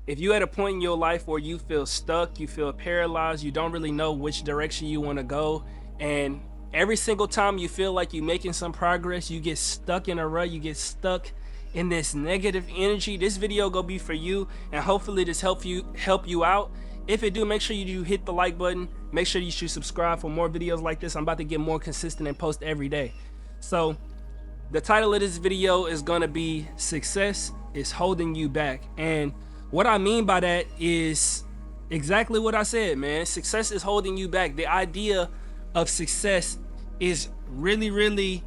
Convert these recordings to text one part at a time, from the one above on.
If you at a point in your life where you feel stuck, you feel paralyzed, you don't really know which direction you want to go, and every single time you feel like you're making some progress, you get stuck in a rut, you get stuck in this negative energy, this video gonna be for you, and hopefully this help you out. If it do, make sure you do hit the like button. Make sure you should subscribe for more videos like this. I'm about to get more consistent and post every day. So the title of this video is gonna be Success is Holding You Back. And what I mean by that is exactly what I said, man. Success is holding you back. The idea of success is really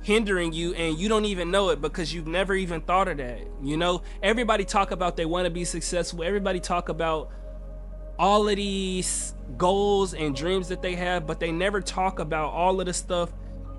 hindering you, and you don't even know it because you've never even thought of that. You know, everybody talk about they want to be successful. Everybody talk about all of these goals and dreams that they have, but they never talk about all of the stuff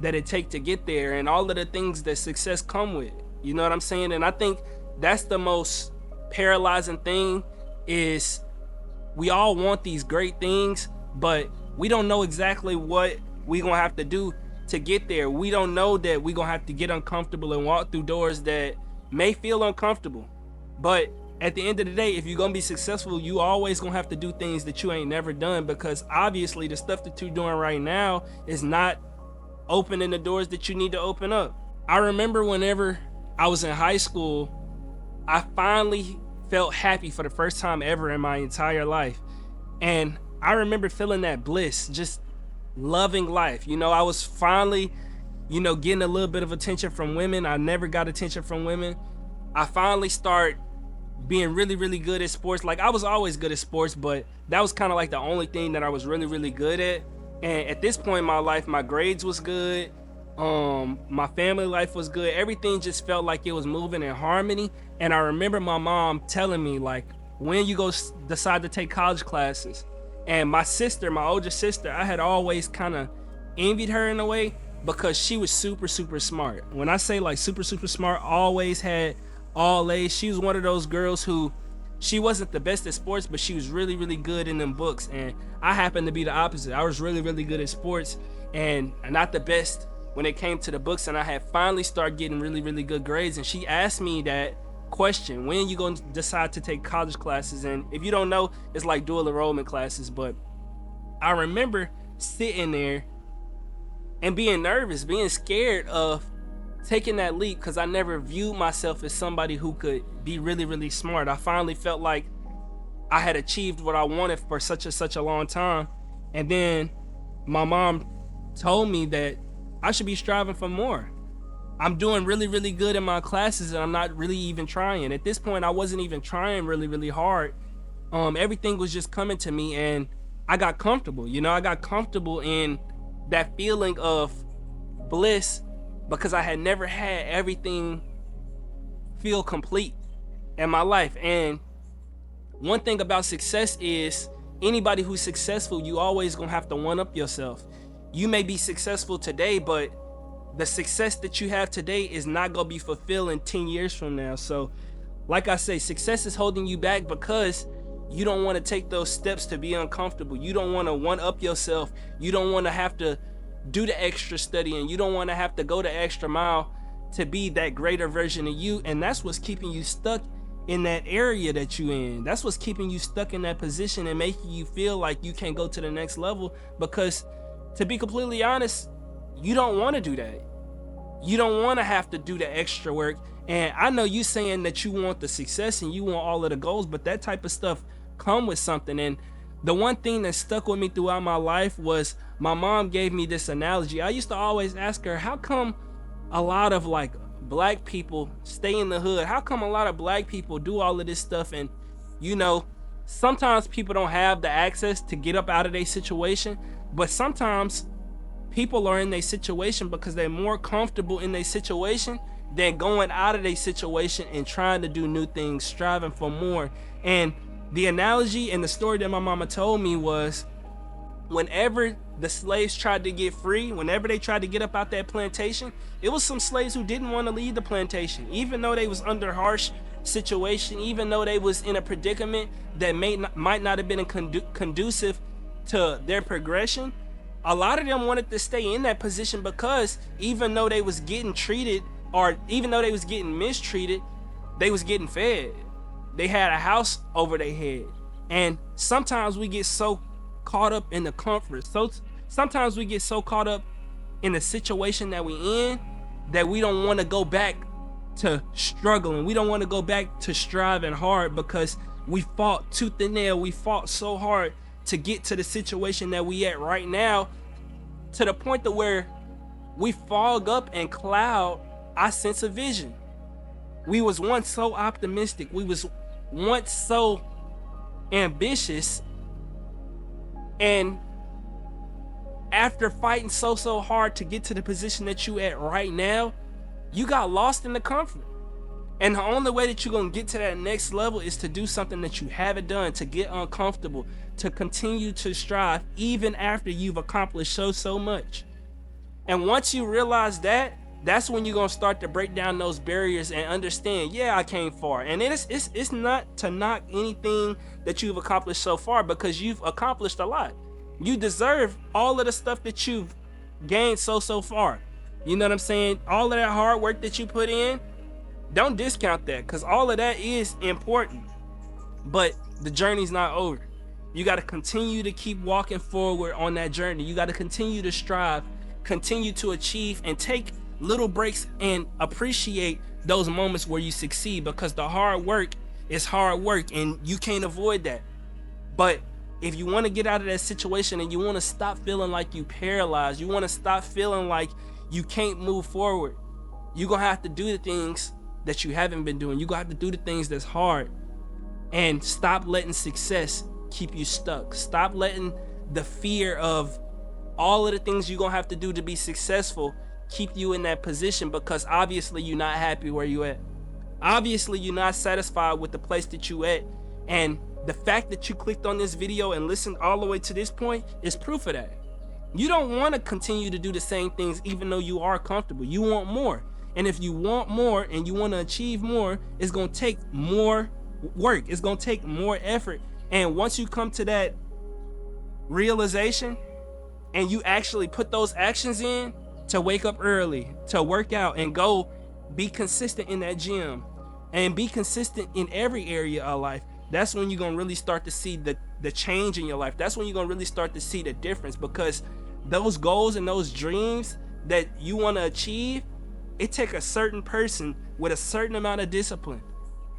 that it take to get there and all of the things that success come with. You know what I'm saying? And I think that's the most paralyzing thing, is we all want these great things, but we don't know exactly what we gonna have to do to get there. We don't know that we gonna have to get uncomfortable and walk through doors that may feel uncomfortable. But at the end of the day, if you're gonna be successful, you always gonna have to do things that you ain't never done, because obviously the stuff that you're doing right now is not opening the doors that you need to open up. I remember whenever I was in high school, I finally felt happy for the first time ever in my entire life. And I remember feeling that bliss, just loving life. You know, I was finally, getting a little bit of attention from women. I never got attention from women. I finally start being really good at sports. Like, I was always good at sports, but that was kind of like the only thing that I was really good at. And at this point in my life, my grades was good. My family life was good. Everything just felt like it was moving in harmony. And I remember my mom telling me, like, when you go decide to take college classes. And my sister, my older sister, I had always kind of envied her in a way, because she was super smart. When I say like super smart, always had all A's. She was one of those girls who, she wasn't the best at sports, but she was really good in them books. And I happened to be the opposite. I was really good at sports and not the best when it came to the books. And I had finally started getting really good grades. And she asked me that question: when you gonna decide to take college classes? And if you don't know, it's like dual enrollment classes. But I remember sitting there and being nervous, being scared of taking that leap, because I never viewed myself as somebody who could be really smart. I finally felt like I had achieved what I wanted for such a long time. And then my mom told me that I should be striving for more. I'm doing really good in my classes, and I'm not really even trying. At this point, I wasn't even trying really hard. Everything was just coming to me, and I got comfortable. I got comfortable in that feeling of bliss, because I had never had everything feel complete in my life. And one thing about success is, anybody who's successful, you always gonna have to one up yourself. You may be successful today, but the success that you have today is not gonna be fulfilled in 10 years from now. So like I say, success is holding you back because you don't want to take those steps to be uncomfortable. You don't want to one up yourself. You don't want to have to do the extra studying. You don't want to have to go the extra mile to be that greater version of you. And that's what's keeping you stuck in that area that you in. That's what's keeping you stuck in that position and making you feel like you can't go to the next level, because to be completely honest, you don't want to do that. You don't want to have to do the extra work. And I know you saying that you want the success and you want all of the goals, but that type of stuff come with something. And the one thing that stuck with me throughout my life was, my mom gave me this analogy. I used to always ask her, how come a lot of like black people stay in the hood? How come a lot of black people do all of this stuff? And sometimes people don't have the access to get up out of their situation, but sometimes people are in their situation because they're more comfortable in their situation than going out of their situation and trying to do new things, striving for more. And the analogy and the story that my mama told me was, whenever the slaves tried to get free, whenever they tried to get up out that plantation, it was some slaves who didn't want to leave the plantation, even though they was under harsh situation, even though they was in a predicament that might not have been conducive to their progression. A lot of them wanted to stay in that position because even though they was getting treated, or even though they was getting mistreated, they was getting fed. They had a house over their head. And sometimes we get so caught up in the comfort. So sometimes we get so caught up in the situation that we in that we don't want to go back to struggling. We don't want to go back to striving hard because we fought tooth and nail. We fought so hard to get to the situation that we at right now, to the point to where we fog up and cloud our sense of vision. We was once so optimistic. We was once so ambitious, and after fighting so hard to get to the position that you at right now, you got lost in the comfort. And the only way that you're gonna get to that next level is to do something that you haven't done, to get uncomfortable, to continue to strive even after you've accomplished so much. And once you realize that, that's when you're gonna start to break down those barriers and understand, yeah, I came far. And it's not to knock anything that you've accomplished so far, because you've accomplished a lot. You deserve all of the stuff that you've gained so far. You know what I'm saying? All of that hard work that you put in, don't discount that, because all of that is important. But the journey's not over. You got to continue to keep walking forward on that journey. You got to continue to strive, continue to achieve, and take little breaks and appreciate those moments where you succeed, because the hard work is hard work and you can't avoid that. But if you want to get out of that situation and you want to stop feeling like you paralyzed, you want to stop feeling like you can't move forward, you're going to have to do the things that you haven't been doing. You're going to have to do the things that's hard, and stop letting success keep you stuck. Stop letting the fear of all of the things you're going to have to do to be successful keep you in that position, because obviously you're not happy where you at. Obviously you're not satisfied with the place that you at, and the fact that you clicked on this video and listened all the way to this point is proof of that. You don't want to continue to do the same things even though you are comfortable. You want more. And if you want more and you want to achieve more, it's going to take more work. It's going to take more effort. And once you come to that realization and you actually put those actions in, to wake up early, to work out and go be consistent in that gym and be consistent in every area of life, that's when you're going to really start to see the change in your life. That's when you're going to really start to see the difference, because those goals and those dreams that you want to achieve, it take a certain person with a certain amount of discipline.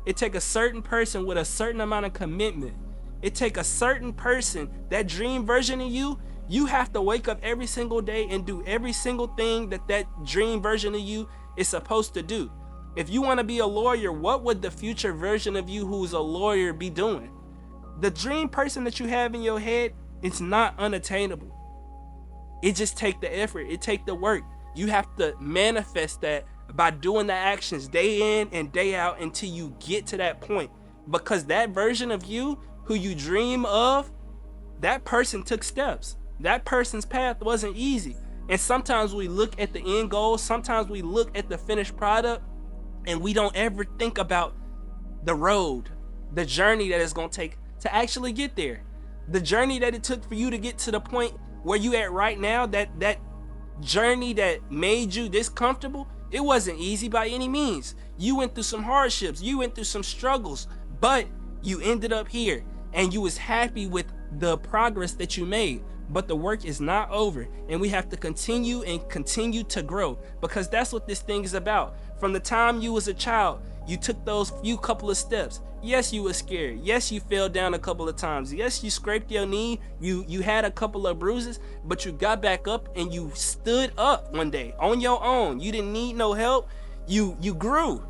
It take a certain person with a certain amount of commitment. It take a certain person, that dream version of you. You have to wake up every single day and do every single thing that dream version of you is supposed to do. If you want to be a lawyer, what would the future version of you who's a lawyer be doing? The dream person that you have in your head, it's not unattainable. It just take the effort. It take the work. You have to manifest that by doing the actions day in and day out until you get to that point. Because that version of you who you dream of, that person took steps. That person's path wasn't easy. And sometimes we look at the end goal, sometimes we look at the finished product, and we don't ever think about the road, the journey that it's going to take to actually get there. The journey that it took for you to get to the point where you at right now, that journey that made you this comfortable, it wasn't easy by any means. You went through some hardships, you went through some struggles, but you ended up here and you was happy with the progress that you made. But the work is not over, and we have to continue and continue to grow, because that's what this thing is about. From the time you was a child, you took those few couple of steps. Yes, you were scared. Yes, you fell down a couple of times. Yes, you scraped your knee. You had a couple of bruises, but you got back up and you stood up one day on your own. You didn't need no help. You grew.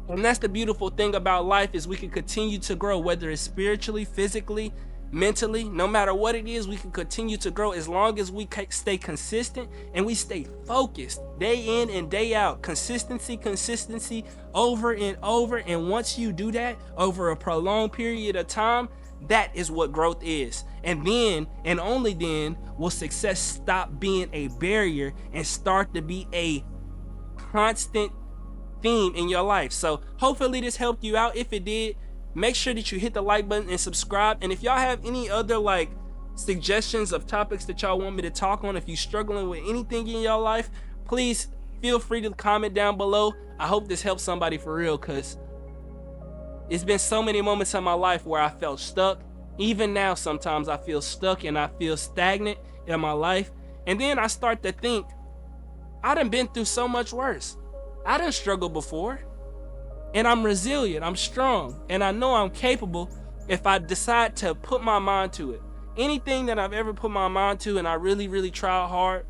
And that's the beautiful thing about life, is we can continue to grow, whether it's spiritually, physically, mentally. No matter what it is, we can continue to grow as long as we stay consistent and we stay focused day in and day out. Consistency over and over. And once you do that over a prolonged period of time, that is what growth is. And then, and only then, will success stop being a barrier and start to be a constant theme in your life. So hopefully this helped you out. If it did, make sure that you hit the like button and subscribe. And if y'all have any other suggestions of topics that y'all want me to talk on, if you're struggling with anything in your life, please feel free to comment down below. I hope this helps somebody for real, because It's been so many moments in my life where I felt stuck. Even now, sometimes I feel stuck and I feel stagnant in my life. And then I start to think, I done been through so much worse. I done struggled before. And I'm resilient, I'm strong, and I know I'm capable if I decide to put my mind to it. Anything that I've ever put my mind to and I really, really tried hard,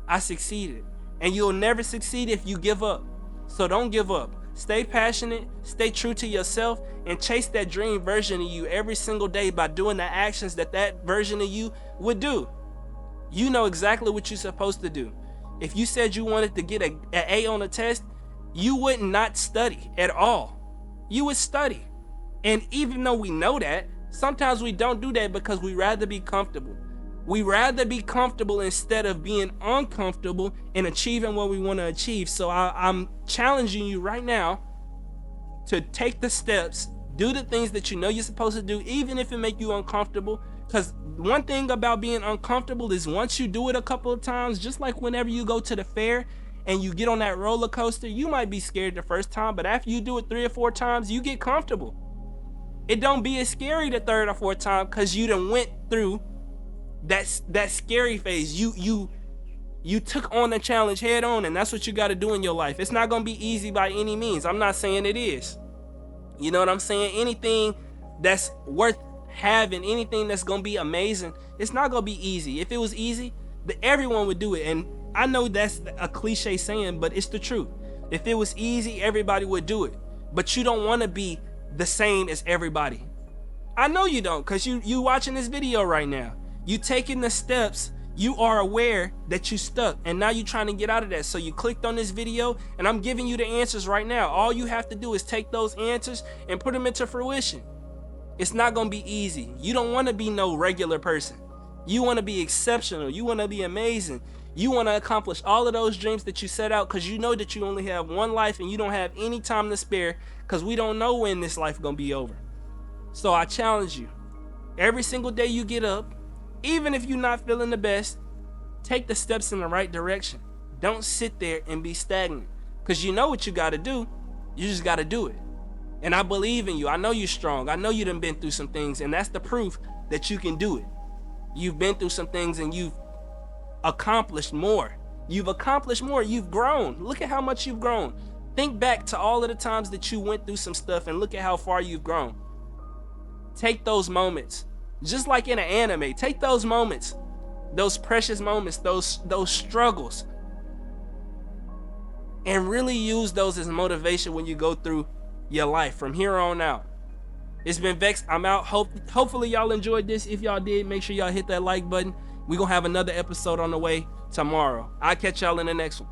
I succeeded. And you'll never succeed if you give up. So don't give up. Stay passionate, stay true to yourself, and chase that dream version of you every single day by doing the actions that that version of you would do. You know exactly what you're supposed to do. If you said you wanted to get an A on a test, you would not study at all. You would study. And even though we know that, sometimes we don't do that because we rather be comfortable. We rather be comfortable instead of being uncomfortable and achieving what we want to achieve. So I'm challenging you right now to take the steps, do the things that you know you're supposed to do, even if it make you uncomfortable. Because one thing about being uncomfortable is once you do it a couple of times, just like whenever you go to the fair and you get on that roller coaster, you might be scared the first time, but after you do it 3 or 4 times, you get comfortable. It don't be as scary the 3rd or 4th time because you done went through that scary phase. You took on the challenge head on, and that's what you got to do in your life. It's not gonna be easy by any means. I'm not saying it is. You know what I'm saying? Anything that's worth having, anything that's gonna be amazing, it's not gonna be easy. If it was easy, everyone would do it. And I know that's a cliche saying, but it's the truth. If it was easy, everybody would do it. But you don't want to be the same as everybody. I know you don't, because you watching this video right now. You taking the steps, you are aware that you stuck, and now you're trying to get out of that. So you clicked on this video, and I'm giving you the answers right now. All you have to do is take those answers and put them into fruition. It's not gonna be easy. You don't want to be no regular person. You want to be exceptional. You want to be amazing. You want to accomplish all of those dreams that you set out, because you know that you only have one life and you don't have any time to spare, because we don't know when this life gonna be over. So I challenge you, every single day you get up, even if you're not feeling the best, take the steps in the right direction. Don't sit there and be stagnant, because you know what you got to do. You just got to do it. And I believe in you. I know you're strong. I know you done been through some things, and that's the proof that you can do it. You've been through some things and you've accomplished more. You've accomplished more. You've grown. Look at how much you've grown. Think back to all of the times that you went through some stuff and look at how far you've grown. Take those moments, just like in an anime. Take those moments, those precious moments, those struggles, and really use those as motivation when you go through your life from here on out. It's been Vex. I'm out. Hopefully y'all enjoyed this. If y'all did, make sure y'all hit that like button. We're gonna have another episode on the way tomorrow. I'll catch y'all in the next one.